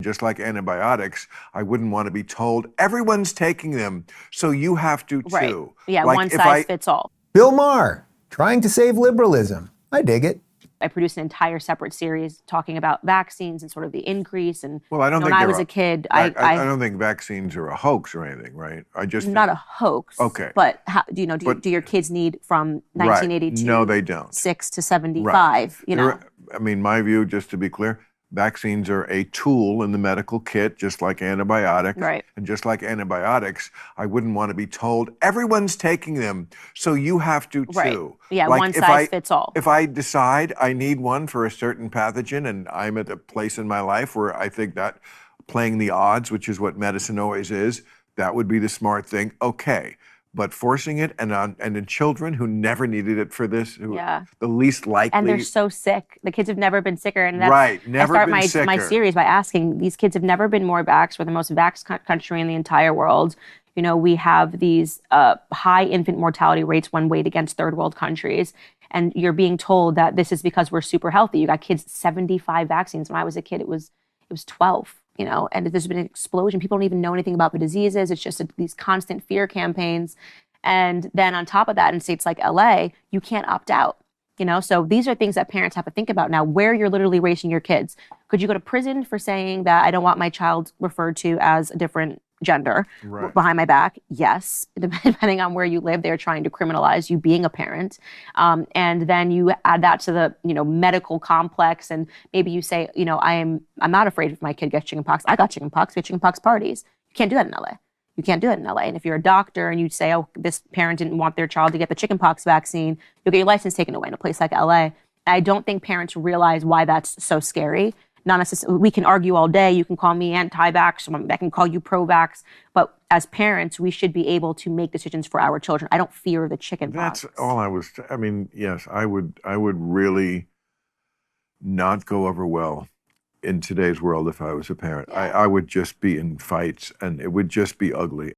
Just like antibiotics, I wouldn't want to be told everyone's taking them, so you have to too. Right. Yeah, like one size fits all. Bill Maher, trying to save liberalism. I dig it. I produced an entire separate series talking about vaccines and sort of the increase. And well, I don't think when I was a kid, I don't think vaccines are a hoax or anything, right? I just not a hoax. Okay. But how, do you know? Do your kids need from 1982? Right. No, they don't. 6 to 75. Right. You know. I mean, my view, just to be clear, vaccines are a tool in the medical kit, just like antibiotics. Right. And just like antibiotics, I wouldn't want to be told everyone's taking them, so you have to too. Right. Yeah, like one size fits all. If I decide I need one for a certain pathogen and I'm at a place in my life where I think that playing the odds, which is what medicine always is, that would be the smart thing. Okay. But forcing it and in children who never needed it for this, who the least likely. And they're so sick. The kids have never been sicker. And that's, right, never I start been sicker. my series by asking, these kids have never been more vaxxed. We're the most vaxxed country in the entire world. You know, we have these high infant mortality rates when weighed against third world countries. And you're being told that this is because we're super healthy. You got kids 75 vaccines. When I was a kid, it was 12. You know, and there's been an explosion. People don't even know anything about the diseases. It's just these constant fear campaigns. And then on top of that, in states like LA, you can't opt out. You know, so these are things that parents have to think about now, where you're literally raising your kids. Could you go to prison for saying that I don't want my child referred to as a different gender behind my back? Yes. Depending on where you live, they're trying to criminalize you being a parent. And then you add that to the, you know, medical complex. And maybe you say, you know, I'm not afraid if my kid gets chickenpox. I got chickenpox. We have chickenpox parties. You can't do that in LA. You can't do it in LA. And if you're a doctor and you say, oh, this parent didn't want their child to get the chickenpox vaccine, you'll get your license taken away in a place like LA. I don't think parents realize why that's so scary. Not necessarily, we can argue all day. You can call me anti-vax, I can call you pro-vax. But as parents, we should be able to make decisions for our children. I don't fear the chickenpox. That's all I mean, yes, I would really not go over well in today's world if I was a parent. I would just be in fights and it would just be ugly.